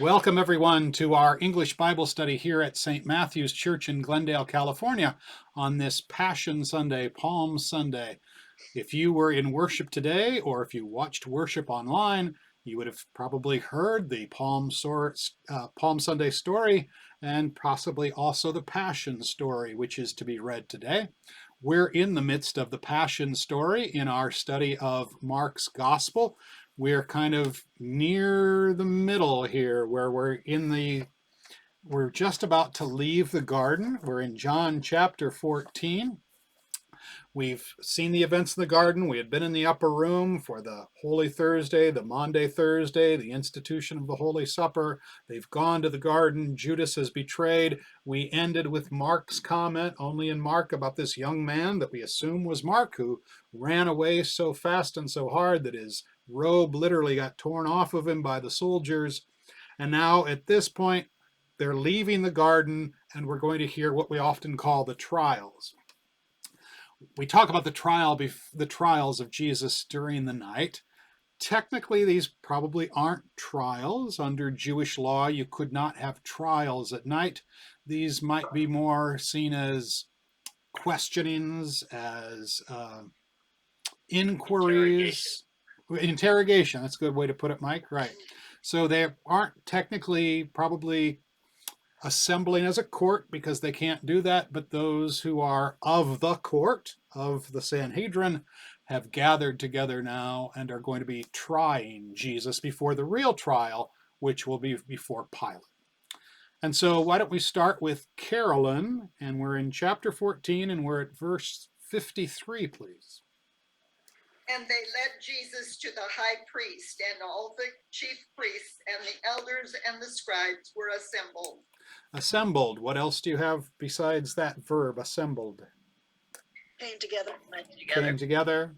Welcome, everyone, to our English Bible study here at St. Matthew's Church in Glendale, California, on this Passion Sunday, Palm Sunday. If you were in worship today, or if you watched worship online, you would have probably heard the Palm Sunday story and possibly also the Passion story, which is to be read today. We're in the midst of the Passion story in our study of Mark's Gospel. We're kind of near the middle here where we're just about to leave the garden. We're in John chapter 14. We've seen the events in the garden. We had been in the upper room for the Holy Thursday, the Maundy Thursday, the institution of the Holy Supper. They've gone to the garden. Judas has betrayed. We ended with Mark's comment, only in Mark, about this young man that we assume was Mark, who ran away so fast and so hard that his robe literally got torn off of him by the soldiers. And now at this point, they're leaving the garden, and we're going to hear what we often call the trials. We talk about the trials of Jesus during the night. Technically, these probably aren't trials. Under Jewish law, you could not have trials at night. These might be more seen as questionings, as inquiries, interrogation. That's a good way to put it, Mike. Right. So they aren't technically probably assembling as a court because they can't do that, but those who are of the court, of the Sanhedrin, have gathered together now and are going to be trying Jesus before the real trial, which will be before Pilate. And so why don't we start with Carolyn, and we're in chapter 14 and we're at verse 53, please. And they led Jesus to the high priest, and all the chief priests and the elders and the scribes were assembled. Assembled. What else do you have besides that verb, assembled? Came together. Came together.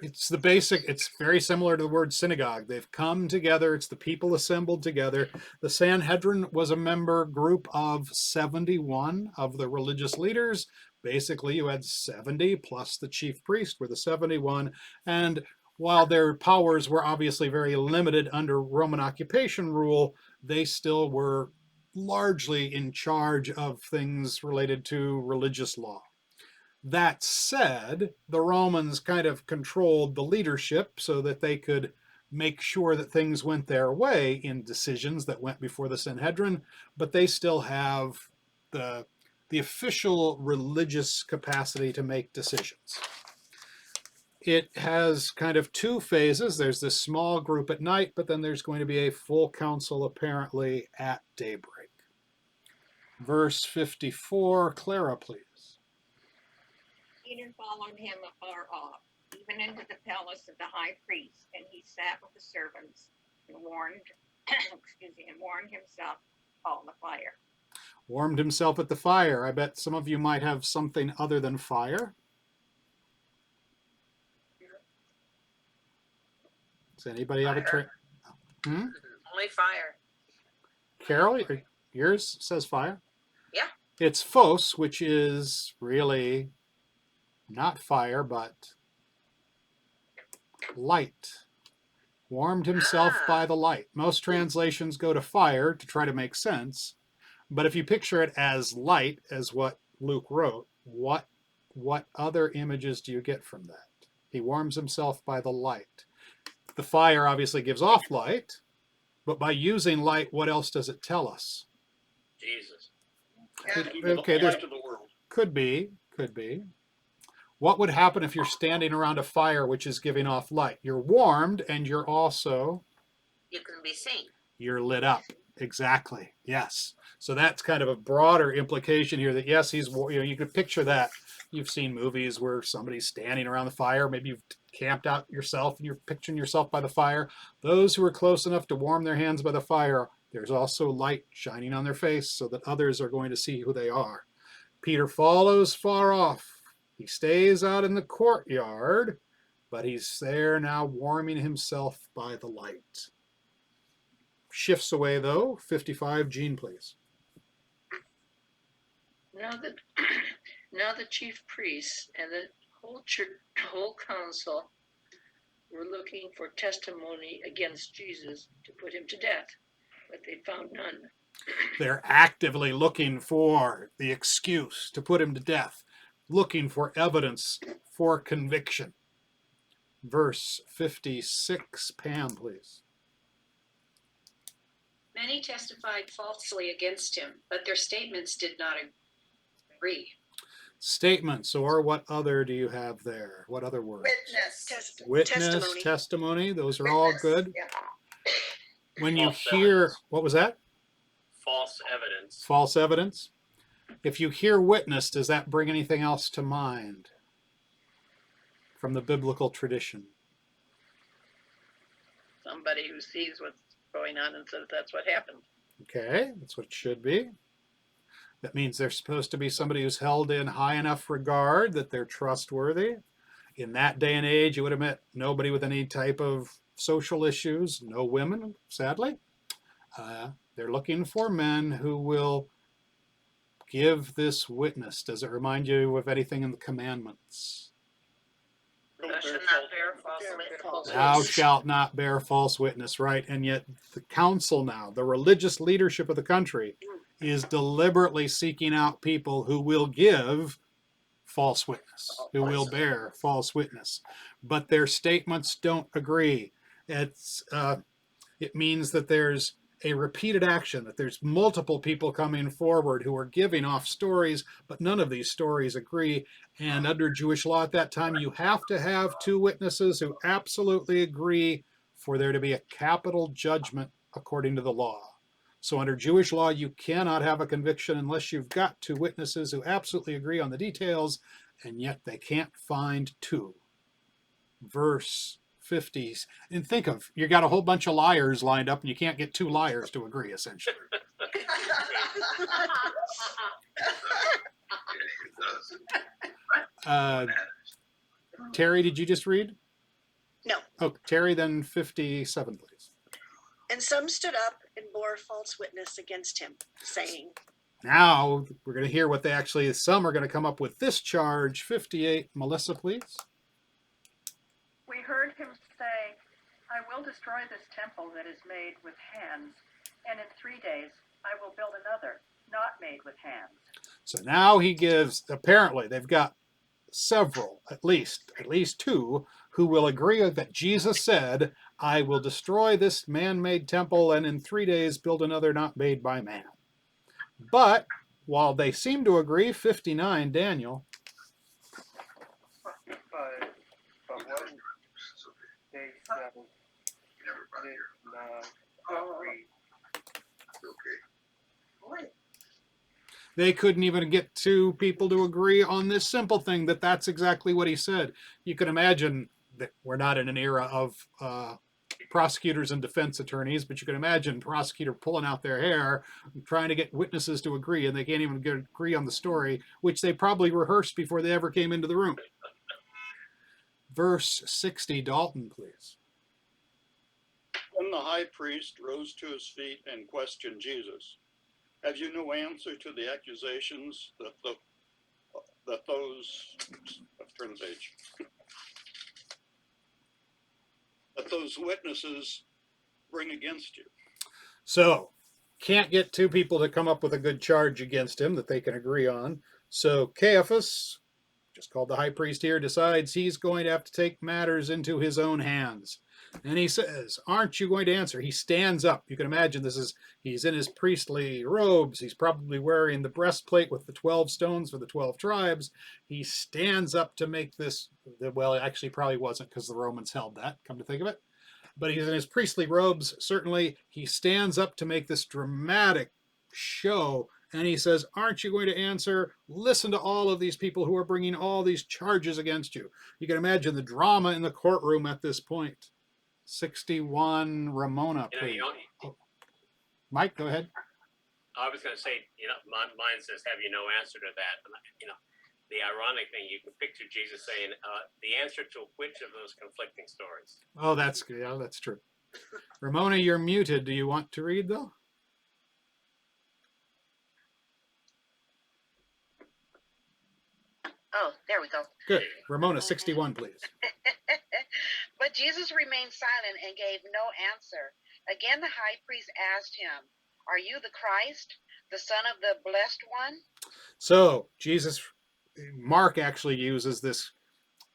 It's the basic, it's very similar to the word synagogue. They've come together. It's the people assembled together. The Sanhedrin was a member group of 71 of the religious leaders. Basically, you had 70 plus the chief priest were the 71. And while their powers were obviously very limited under Roman occupation rule, they still were largely in charge of things related to religious law. That said, the Romans kind of controlled the leadership so that they could make sure that things went their way in decisions that went before the Sanhedrin, but they still have the, the official religious capacity to make decisions. It has kind of two phases. There's this small group at night, but then there's going to be a full council apparently at daybreak. Verse 54, Clara, please. Peter followed him afar off, even into the palace of the high priest, and he sat with the servants and warmed himself on the fire. Warmed himself at the fire. I bet some of you might have something other than fire. Does anybody have a trick? Only fire. Carol, yours says fire? Yeah. It's phos, which is really not fire, but light. Warmed himself by the light. Most translations go to fire to try to make sense, but if you picture it as light, as what Luke wrote, what other images do you get from that? He warms himself by the light. The fire obviously gives off light, but by using light, what else does it tell us? Jesus. Okay, there's could be. What would happen if you're standing around a fire which is giving off light? You're warmed and you're also... You can be seen. You're lit up. Exactly. Yes. So that's kind of a broader implication here that yes, you could picture that. You've seen movies where somebody's standing around the fire. Maybe you've camped out yourself and you're picturing yourself by the fire. Those who are close enough to warm their hands by the fire, there's also light shining on their face so that others are going to see who they are. Peter follows far off. He stays out in the courtyard, but he's there now warming himself by the light. Shifts away, though. 55, Jean, please. Now the chief priests and the whole council were looking for testimony against Jesus to put him to death, but they found none. They're actively looking for the excuse to put him to death, looking for evidence for conviction. Verse 56, Pam, please. Many testified falsely against him, but their statements did not agree. Statements, or what other do you have there? What other words? Witness, testimony. Those are all good. Yeah. When you False hear, evidence. what was that? False evidence. False evidence. If you hear witness, does that bring anything else to mind from the biblical tradition? Somebody who sees what's going on and says that's what happened. Okay, that's what it should be. That means they're supposed to be somebody who's held in high enough regard that they're trustworthy. In that day and age, you would have met nobody with any type of social issues, no women, sadly. They're looking for men who will give this witness. Does it remind you of anything in the commandments? Thou shalt not bear false witness. Thou shalt not bear false witness, right? And yet the council now, the religious leadership of the country, is deliberately seeking out people who will give false witness, who will bear false witness. But their statements don't agree. It means that there's a repeated action, that there's multiple people coming forward who are giving off stories, but none of these stories agree. And under Jewish law at that time, you have to have two witnesses who absolutely agree for there to be a capital judgment according to the law. So under Jewish law, you cannot have a conviction unless you've got two witnesses who absolutely agree on the details, and yet they can't find two. Verse 50s. And think of, you got a whole bunch of liars lined up and you can't get two liars to agree, essentially. Terry, did you just read? No. Oh, Terry, then 57, please. And some stood up and bore false witness against him, saying, Now we're going to hear what some are going to come up with this charge. 58, Melissa, please. We heard him say, I will destroy this temple that is made with hands, and in 3 days I will build another, not made with hands. So now he gives, apparently they've got several, at least two, who will agree that Jesus said, I will destroy this man-made temple and in 3 days build another not made by man. But while they seem to agree, 59, Daniel. But what they said did not agree. They couldn't even get two people to agree on this simple thing, that's exactly what he said. You can imagine that we're not in an era of prosecutors and defense attorneys, but you can imagine prosecutor pulling out their hair, trying to get witnesses to agree, and they can't even agree on the story, which they probably rehearsed before they ever came into the room. Verse 60, Dalton, please. Then the high priest rose to his feet and questioned Jesus. Have you no answer to the accusations that those witnesses bring against you? So, can't get two people to come up with a good charge against him that they can agree on. So Caiaphas, just called the high priest here, decides he's going to have to take matters into his own hands. And he says, aren't you going to answer? He stands up. You can imagine he's in his priestly robes. He's probably wearing the breastplate with the 12 stones for the 12 tribes. He stands up to make this, well, actually probably wasn't because the Romans held that, come to think of it. But he's in his priestly robes. Certainly, he stands up to make this dramatic show. And he says, aren't you going to answer? Listen to all of these people who are bringing all these charges against you. You can imagine the drama in the courtroom at this point. 61, Ramona, please. Mike, go ahead. I was going to say, mine says, have you no answer to that? And, the ironic thing, you can picture Jesus saying, the answer to which of those conflicting stories? Oh, that's good. Yeah, that's true. Ramona, you're muted. Do you want to read, though? Oh, there we go. Good. Ramona, 61, please. But Jesus remained silent and gave no answer. Again, the high priest asked him, "Are you the Christ, the Son of the Blessed One?" So Mark actually uses this.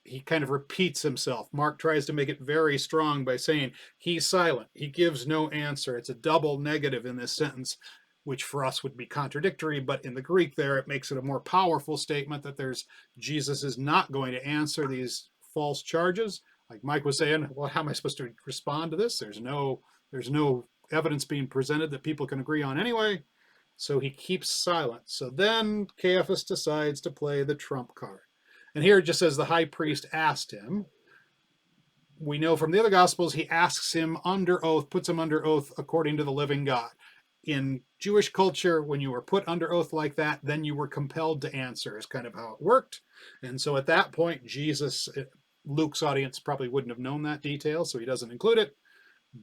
He kind of repeats himself. Mark tries to make it very strong by saying he's silent. He gives no answer. It's a double negative in this sentence, which for us would be contradictory, but in the Greek there, it makes it a more powerful statement that Jesus is not going to answer these false charges. Like Mike was saying, well, how am I supposed to respond to this? There's no evidence being presented that people can agree on anyway. So he keeps silent. So then Caiaphas decides to play the trump card. And here it just says the high priest asked him. We know from the other Gospels, he asks him under oath, puts him under oath according to the living God. In Jewish culture, when you were put under oath like that, then you were compelled to answer, is kind of how it worked. And so at that point, Luke's audience probably wouldn't have known that detail, so he doesn't include it.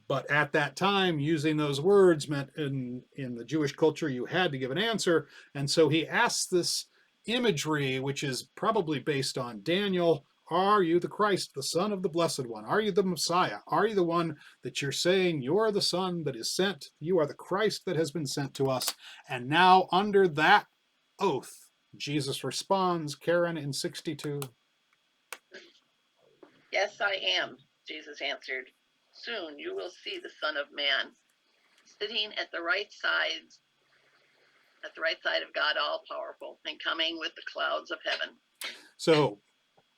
But at that time, using those words meant in the Jewish culture, you had to give an answer. And so he asks this imagery, which is probably based on Daniel. Are you the Christ, the Son of the Blessed One? Are you the Messiah? Are you the one that you're saying you're the Son that is sent? You are the Christ that has been sent to us. And now under that oath, Jesus responds, Karen, in 62. Yes, I am, Jesus answered. Soon you will see the Son of Man sitting at the right side of God all-powerful and coming with the clouds of heaven. So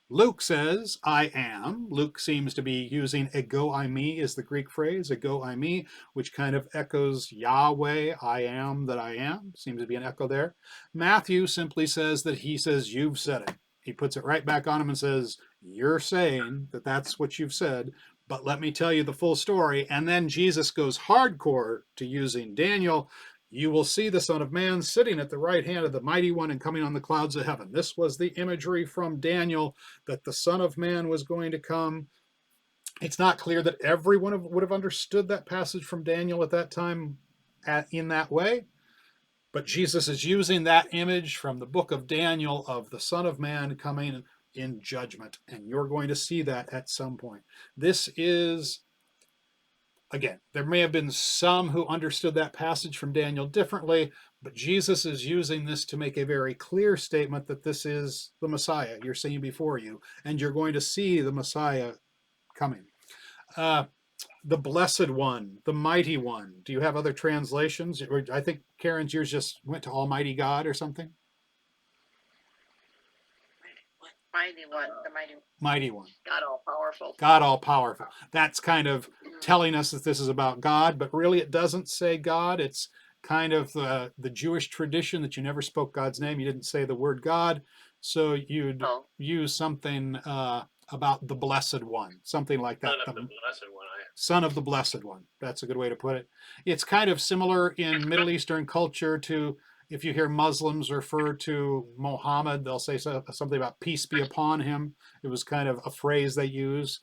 Luke says, I am. Luke seems to be using ego eimi is the Greek phrase, ego eimi, which kind of echoes Yahweh, I am that I am. Seems to be an echo there. Matthew simply says that he says, you've said it. He puts it right back on him and says, you're saying that that's what you've said, but let me tell you the full story. And then Jesus goes hardcore to using Daniel. You will see the Son of Man sitting at the right hand of the Mighty One and coming on the clouds of heaven. This was the imagery from Daniel that the Son of Man was going to come. It's not clear that everyone would have understood that passage from Daniel at that time in that way, but Jesus is using that image from the book of Daniel of the Son of Man coming in judgment, and you're going to see that at some point. This is, again, there may have been some who understood that passage from Daniel differently, but Jesus is using this to make a very clear statement that this is the Messiah you're seeing before you, and you're going to see the Messiah coming. The Blessed One, the Mighty One. Do you have other translations? I think Karen's yours just went to Almighty God or something. Mighty One, the Mighty One. God all-powerful. God all-powerful. That's kind of telling us that this is about God, but really it doesn't say God. It's kind of the Jewish tradition that you never spoke God's name. You didn't say the word God. So you'd use something about the Blessed One, something like that. Son of the Blessed One. Son of the Blessed One. That's a good way to put it. It's kind of similar in Middle Eastern culture to, if you hear Muslims refer to Muhammad, they'll say something about peace be upon him. It was kind of a phrase they use.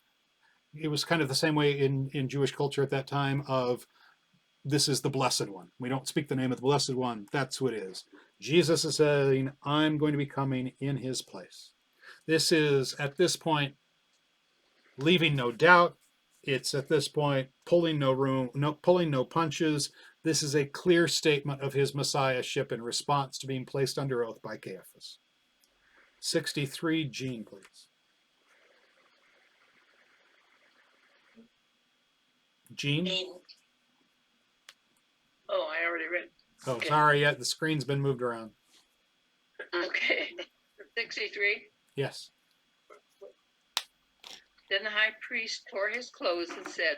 It was kind of the same way in Jewish culture at that time of, this is the Blessed One. We don't speak the name of the Blessed One. That's who it is. Jesus is saying, I'm going to be coming in his place. This is, at this point, leaving no doubt. It's at this point pulling no punches. This is a clear statement of his messiahship in response to being placed under oath by Caiaphas. 63, Jean, please. Jean? Oh, I already read. Oh, Okay. sorry, the screen's been moved around. Okay. 63. Yes. Then the high priest tore his clothes and said,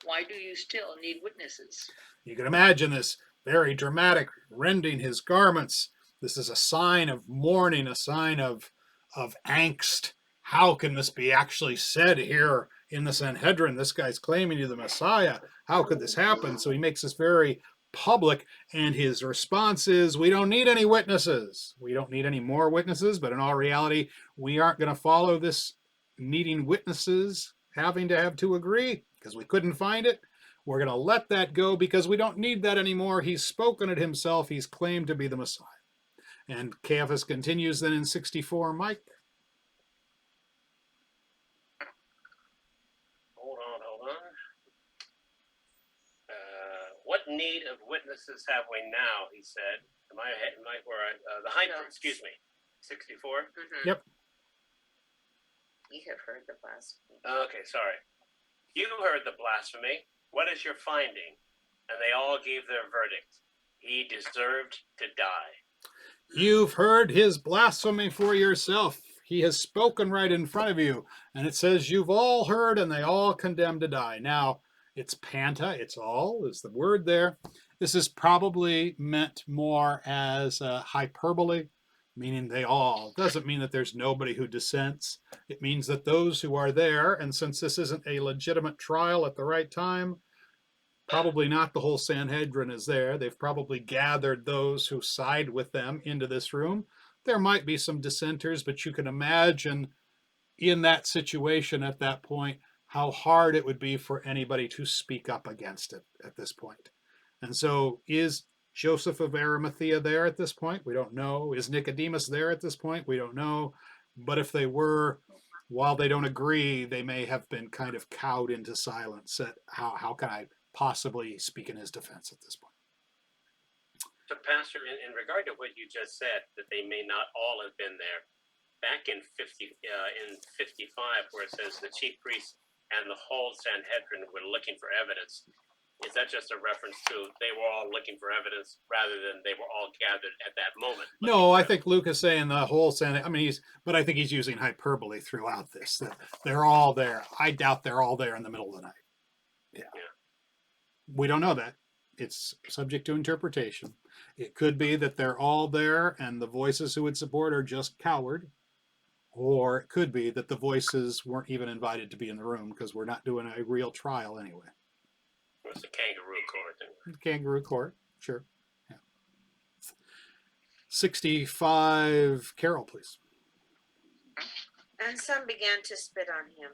Why do you still need witnesses? You can imagine this very dramatic, rending his garments. This is a sign of mourning, a sign of angst. How can this be actually said here in the Sanhedrin? This guy's claiming he's the Messiah. How could this happen? So he makes this very public, and his response is, we don't need any witnesses. We don't need any more witnesses, but in all reality, we aren't going to follow this needing witnesses, having to have to agree, because we couldn't find it. We're going to let that go because we don't need that anymore. He's spoken it himself. He's claimed to be the Messiah. And Caiaphas continues then in 64, Mike. what need of witnesses have we now? He said. Am I the high priest? Excuse me. 64. Yep. You have heard the blasphemy. Okay, sorry. You heard the blasphemy. What is your finding? And they all gave their verdict. He deserved to die. You've heard his blasphemy for yourself. He has spoken right in front of you. And it says you've all heard and they all condemned to die. Now, it's panta, it's all, is the word there. This is probably meant more as a hyperbole, meaning they all. Doesn't mean that there's nobody who dissents. It means that those who are there, and since this isn't a legitimate trial at the right time, probably not the whole Sanhedrin is there. They've probably gathered those who side with them into this room. There might be some dissenters, but you can imagine in that situation at that point how hard it would be for anybody to speak up against it at this point. And so is Joseph of Arimathea there at this point? We don't know. Is Nicodemus there at this point? We don't know. But if they were, while they don't agree, they may have been kind of cowed into silence at how can I possibly speak in his defense at this point. So, Pastor, in regard to what you just said, that they may not all have been there, back in 55, where it says the chief priests and the whole Sanhedrin were looking for evidence, is that just a reference to they were all looking for evidence rather than they were all gathered at that moment? No, I think Luke is saying the whole Sanhedrin. I mean, but I think he's using hyperbole throughout this. That they're all there. I doubt they're all there in the middle of the night. Yeah. We don't know that. It's subject to interpretation. It could be that they're all there and the voices who would support are just coward. Or it could be that the voices weren't even invited to be in the room because we're not doing a real trial anyway. It's a kangaroo court. Kangaroo court, sure. Yeah. 65, Carol, please. And some began to spit on him,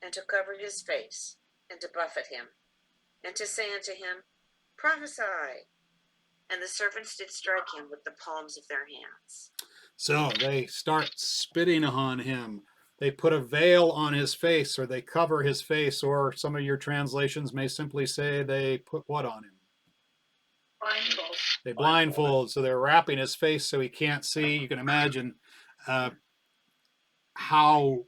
and to cover his face, and to buffet him, and to say unto him, Prophesy. And the servants did strike him with the palms of their hands. So they start spitting on him. They put a veil on his face, or they cover his face, or some of your translations may simply say they put what on him? Blindfold. They blindfold, so they're wrapping his face so he can't see. You can imagine how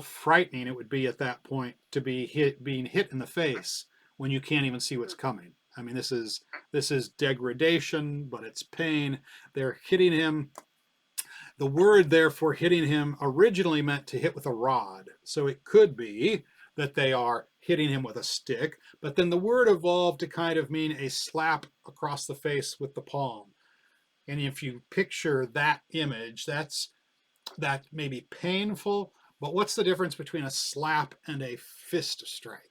frightening it would be at that point to be being hit in the face when you can't even see what's coming. I mean, this is degradation, but it's pain. They're hitting him. The word there for hitting him originally meant to hit with a rod. So it could be that they are hitting him with a stick, but then the word evolved to kind of mean a slap across the face with the palm. And if you picture that image, that may be painful, but what's the difference between a slap and a fist strike?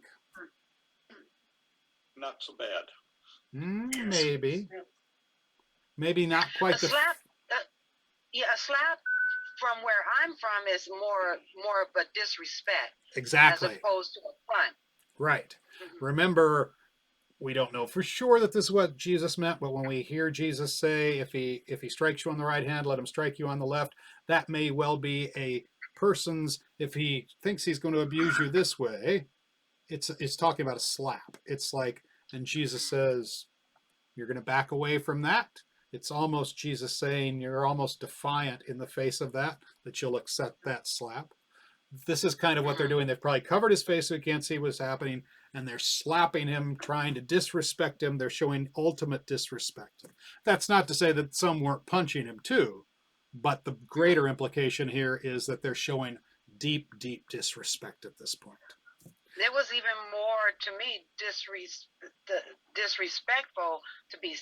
Not so bad. Maybe. Maybe not quite A slap, a slap from where I'm from is more of a disrespect. Exactly. As opposed to a punch. Right. Remember, we don't know for sure that this is what Jesus meant, but when we hear Jesus say, if he strikes you on the right hand, let him strike you on the left, that may well be a person's, if he thinks he's going to abuse you this way, it's talking about a slap. It's like, and Jesus says, you're going to back away from that. It's almost Jesus saying you're almost defiant in the face of that you'll accept that slap. This is kind of what they're doing. They've probably covered his face so he can't see what's happening, and they're slapping him, trying to disrespect him. They're showing ultimate disrespect. That's not to say that some weren't punching him too, but the greater implication here is that they're showing deep, deep disrespect at this point. It was even more, to me, disrespectful to be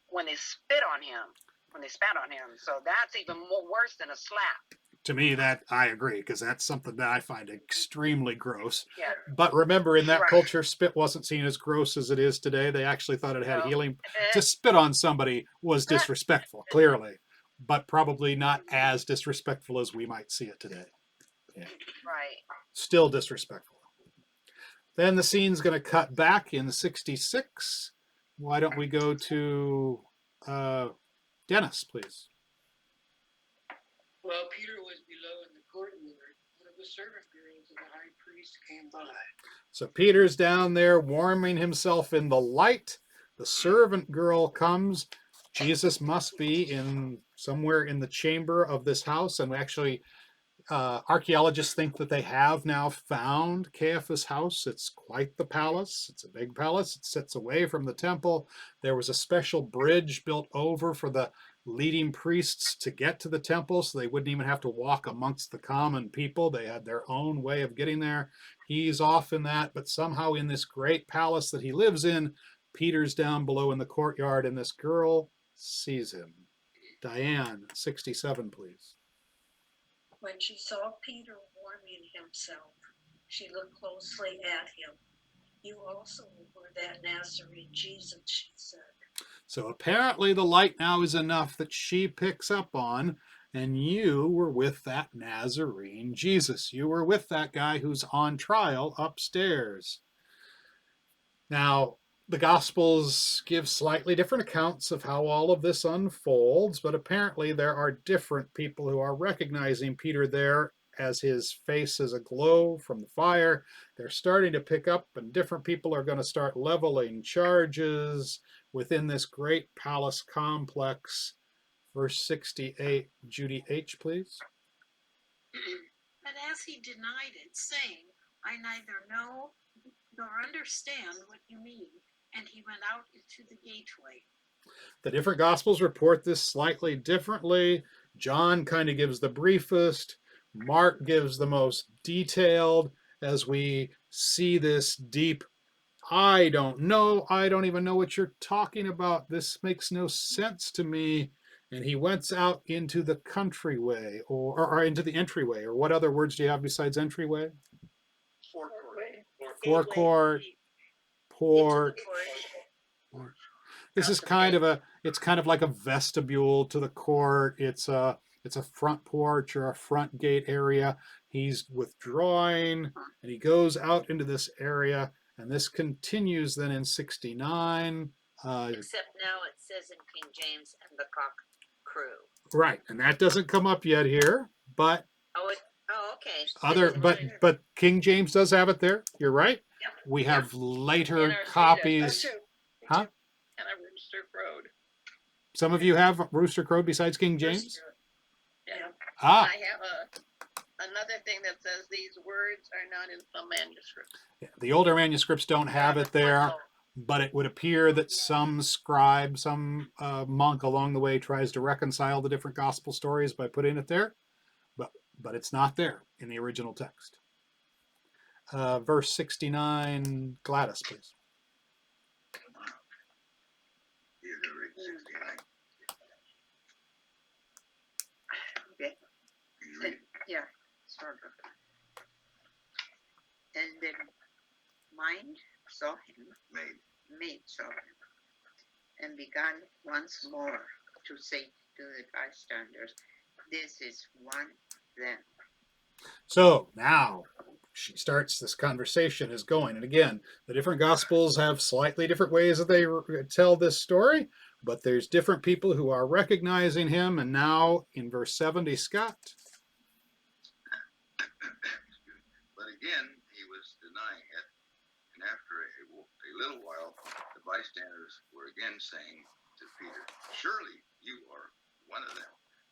when they spat on him. So that's even more worse than a slap. To me, that I agree, because that's something that I find extremely gross. Yeah. But remember, in that Right. culture, spit wasn't seen as gross as it is today. They actually thought it had healing. To spit on somebody was disrespectful, clearly, but probably not as disrespectful as we might see it today. Yeah. Right. Still disrespectful. Then the scene's going to cut back in 66. Why don't we go to Dennis, please? While Peter was below in the courtyard, one of the servant girls of the high priest came by. So Peter's down there warming himself in the light. The servant girl comes. Jesus must be in somewhere in the chamber of this house, and actually archaeologists think that they have now found Caiaphas' house. It's quite the palace. It's a big palace. It sits away from the temple. There was a special bridge built over for the leading priests to get to the temple, so they wouldn't even have to walk amongst the common people. They had their own way of getting there. He's off in that, but somehow in this great palace that he lives in, Peter's down below in the courtyard, and this girl sees him. Diane, 67, please. When she saw Peter warming himself, she looked closely at him. You also were that Nazarene Jesus, she said. So apparently the light now is enough that she picks up on, and you were with that Nazarene Jesus. You were with that guy who's on trial upstairs. Now, the Gospels give slightly different accounts of how all of this unfolds, but apparently there are different people who are recognizing Peter there as his face is aglow from the fire. They're starting to pick up, and different people are going to start leveling charges within this great palace complex. Verse 68, Judy H., please. And as he denied it, saying, I neither know nor understand what you mean, and he went out into the gateway. The different Gospels report this slightly differently. John kind of gives the briefest. Mark gives the most detailed as we see this deep, I don't know. I don't even know what you're talking about. This makes no sense to me. And he went out into the countryway or into the entryway. Or what other words do you have besides entryway? Forecourt, port. This is kind of it's kind of like a vestibule to the court. It's a front porch or a front gate area. He's withdrawing and he goes out into this area, and this continues then in 69. Except now it says in King James, and the cock crew. Right, and that doesn't come up yet here, but okay. But King James does have it there. You're right. Yep. We have later NRC copies. does. Huh? And a rooster crowed. Some of you have Rooster Crowed besides King James? Yeah. Ah. I have another thing that says these words are not in some manuscripts. The older manuscripts don't have it there, but it would appear that some scribe, some monk along the way tries to reconcile the different gospel stories by putting it there, but it's not there in the original text. Verse 69, Gladys, please. Okay. Yeah, sort of. And then mind saw him, maid saw him, and began once more to say to the bystanders, this is one of them. So now she starts, this conversation is going. And again, the different Gospels have slightly different ways that they tell this story, but there's different people who are recognizing him. And now in verse 70, Scott. But again, he was denying it. And after a little while, the bystanders were again saying to Peter, surely you are one of them,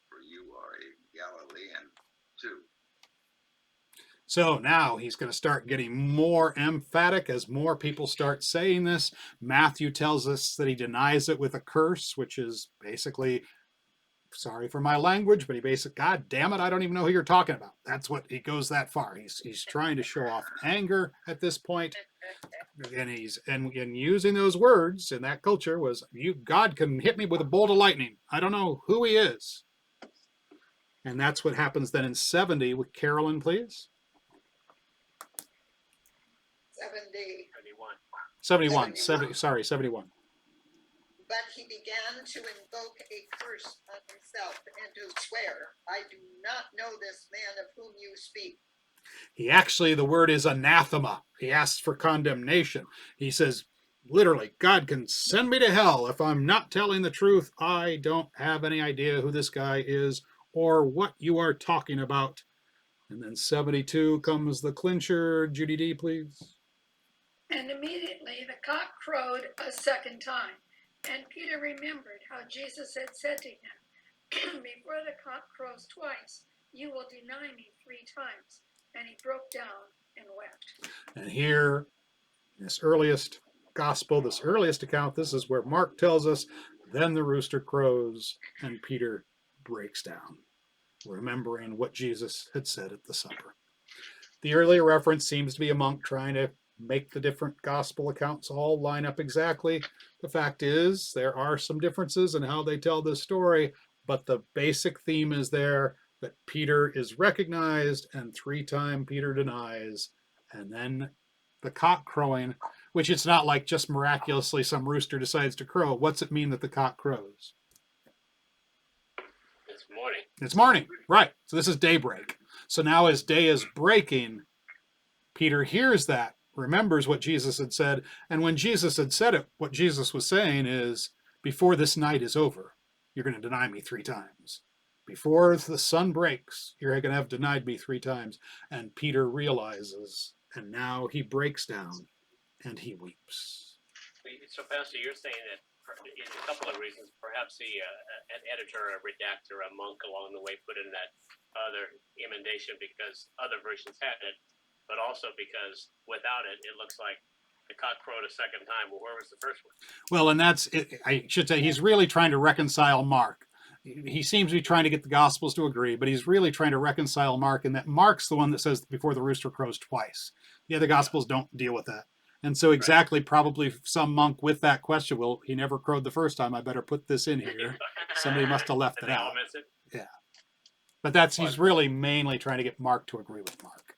for you are a Galilean too. So now he's going to start getting more emphatic as more people start saying this. Matthew tells us that he denies it with a curse, which is basically, sorry for my language, but he basically, God damn it, I don't even know who you're talking about. That's what he goes that far. He's trying to show off anger at this point, and and using those words in that culture was, God can hit me with a bolt of lightning. I don't know who he is. And that's what happens then in 70 with Carolyn, please. 71. 71. But he began to invoke a curse on himself and to swear, I do not know this man of whom you speak. He actually, the word is anathema. He asks for condemnation. He says, literally, God can send me to hell if I'm not telling the truth. I don't have any idea who this guy is or what you are talking about. And then 72 comes the clincher. Judy D, please. And immediately the cock crowed a second time. And Peter remembered how Jesus had said to him, before the cock crows twice, you will deny me 3 times. And he broke down and wept. And here, this earliest gospel, this earliest account, this is where Mark tells us, then the rooster crows and Peter breaks down, remembering what Jesus had said at the supper. The earlier reference seems to be a monk trying to make the different gospel accounts all line up exactly. The fact is, there are some differences in how they tell this story, but the basic theme is there, that Peter is recognized and 3 times Peter denies, and then the cock crowing, which it's not like just miraculously some rooster decides to crow. What's it mean that the cock crows? It's morning. It's morning, right. So this is daybreak. So now as day is breaking, Peter hears that, remembers what Jesus had said, and when Jesus had said it, what Jesus was saying is, before this night is over, you're going to deny me 3 times. Before the sun breaks, you're going to have denied me 3 times. And Peter realizes, and now he breaks down and he weeps. So, Pastor, you're saying that in a couple of reasons, perhaps an editor, a redactor, a monk along the way put in that other emendation because other versions had it, but also because without it, it looks like the cock crowed a second time. Well, where was the first one? Well, and that's it. I should say he's really trying to reconcile Mark. He seems to be trying to get the Gospels to agree, but he's really trying to reconcile Mark, and that Mark's the one that says before the rooster crows twice. The other Gospels don't deal with that. And so exactly, probably some monk with that question, well, he never crowed the first time, I better put this in here. Somebody must have left it out. Yeah. But that's, he's really mainly trying to get Mark to agree with Mark.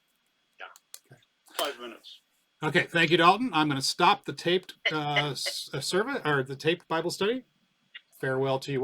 Okay. 5 minutes. Okay, thank you, Dalton. I'm going to stop the taped service, or the taped Bible study. Farewell to you all.